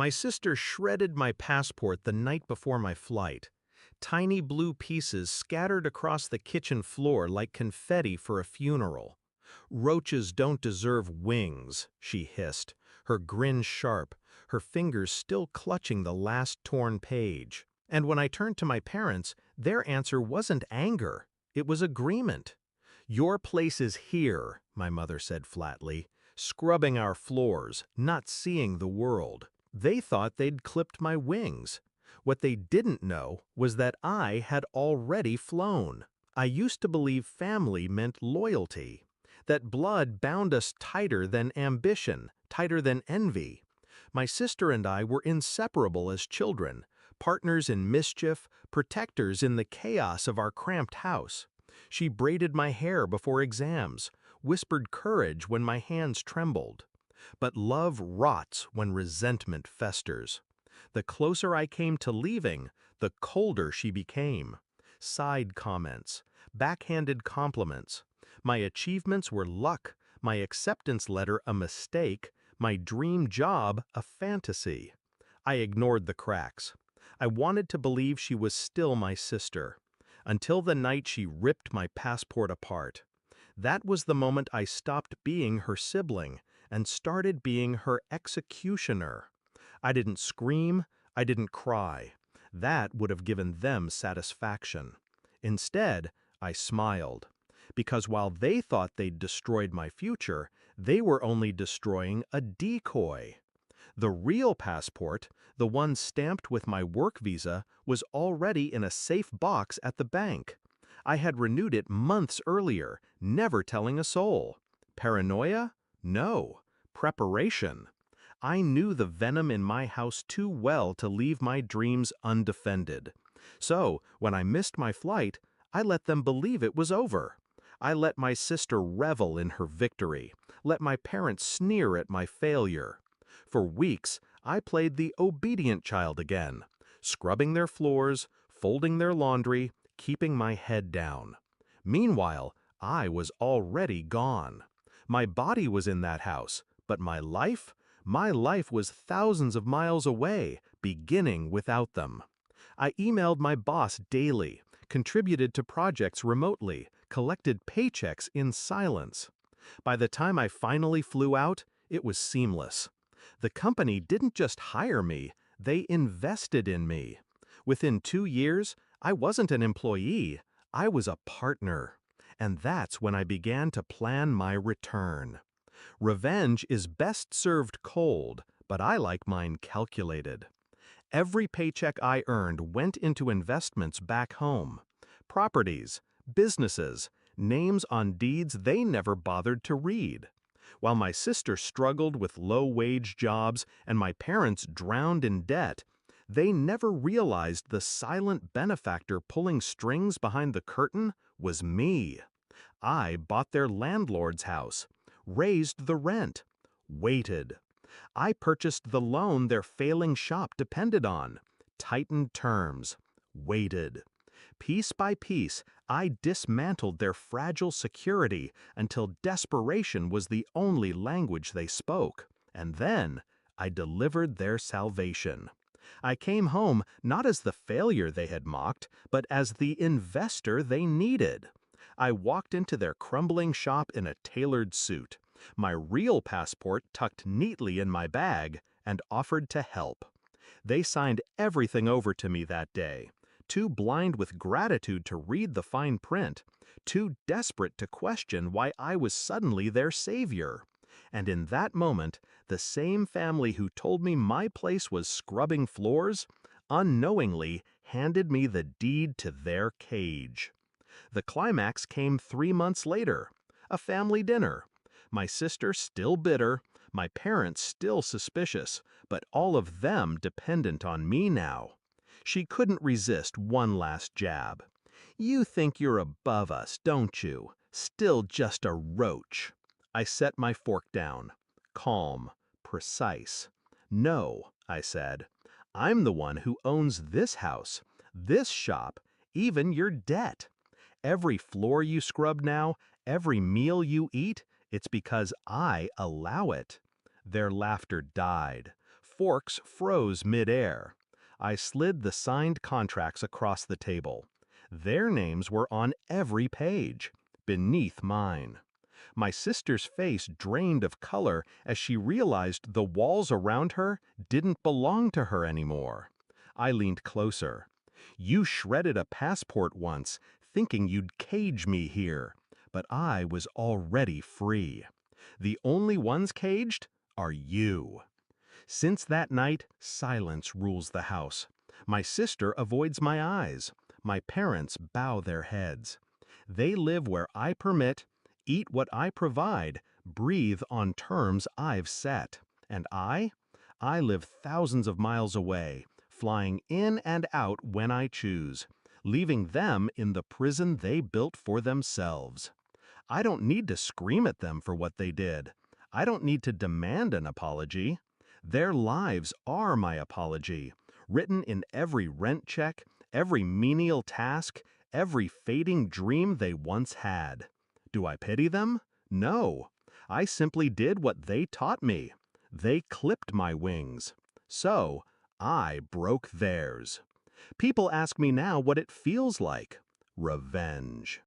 My sister shredded my passport the night before my flight. Tiny blue pieces scattered across the kitchen floor like confetti for a funeral. "Roaches don't deserve wings," she hissed, her grin sharp, her fingers still clutching the last torn page. And when I turned to my parents, their answer wasn't anger, it was agreement. "Your place is here," my mother said flatly, "scrubbing our floors, not seeing the world." They thought they'd clipped my wings. What they didn't know was that I had already flown. I used to believe family meant loyalty, that blood bound us tighter than ambition, tighter than envy. My sister and I were inseparable as children, partners in mischief, protectors in the chaos of our cramped house. She braided my hair before exams, whispered courage when my hands trembled. But love rots when resentment festers. The closer I came to leaving, the colder she became. Side comments, backhanded compliments. My achievements were luck, my acceptance letter a mistake, my dream job a fantasy. I ignored the cracks. I wanted to believe she was still my sister, until the night she ripped my passport apart. That was the moment I stopped being her sibling and started being her executioner. I didn't scream, I didn't cry. That would have given them satisfaction. Instead, I smiled, because while they thought they'd destroyed my future, they were only destroying a decoy. The real passport, the one stamped with my work visa, was already in a safe box at the bank. I had renewed it months earlier, never telling a soul. Paranoia? No. Preparation. I knew the venom in my house too well to leave my dreams undefended. So, when I missed my flight, I let them believe it was over. I let my sister revel in her victory, let my parents sneer at my failure. For weeks, I played the obedient child again, scrubbing their floors, folding their laundry, keeping my head down. Meanwhile, I was already gone. My body was in that house, but my life? My life was thousands of miles away, beginning without them. I emailed my boss daily, contributed to projects remotely, collected paychecks in silence. By the time I finally flew out, it was seamless. The company didn't just hire me, they invested in me. Within 2 years, I wasn't an employee, I was a partner. And that's when I began to plan my return. Revenge is best served cold, but I like mine calculated. Every paycheck I earned went into investments back home. Properties, businesses, names on deeds they never bothered to read. While my sister struggled with low-wage jobs and my parents drowned in debt, they never realized the silent benefactor pulling strings behind the curtain was me. I bought their landlord's house, raised the rent, waited. I purchased the loan their failing shop depended on, tightened terms, waited. Piece by piece, I dismantled their fragile security until desperation was the only language they spoke. And then, I delivered their salvation. I came home not as the failure they had mocked, but as the investor they needed. I walked into their crumbling shop in a tailored suit, my real passport tucked neatly in my bag, and offered to help. They signed everything over to me that day, too blind with gratitude to read the fine print, too desperate to question why I was suddenly their savior. And in that moment, the same family who told me my place was scrubbing floors, unknowingly handed me the deed to their cage. The climax came 3 months later, a family dinner. My sister still bitter, my parents still suspicious, but all of them dependent on me now. She couldn't resist one last jab. "You think you're above us, don't you? Still just a roach." I set my fork down, calm, precise. "No," I said, "I'm the one who owns this house, this shop, even your debt. Every floor you scrub now, every meal you eat, it's because I allow it." Their laughter died. forks froze mid-air. I slid the signed contracts across the table. Their names were on every page, beneath mine. My sister's face drained of color as she realized the walls around her didn't belong to her anymore. I leaned closer. You shredded a passport once, thinking you'd cage me here, but I was already free. The only ones caged are you. Since that night, silence rules the house. My sister avoids my eyes. My parents bow their heads. They live where I permit, eat what I provide, breathe on terms I've set. And I live thousands of miles away, flying in and out when I choose, leaving them in the prison they built for themselves. I don't need to scream at them for what they did. I don't need to demand an apology. Their lives are my apology, written in every rent check, every menial task, every fading dream they once had. Do I pity them? No. I simply did what they taught me. They clipped my wings. So, I broke theirs. People ask me now what it feels like. Revenge.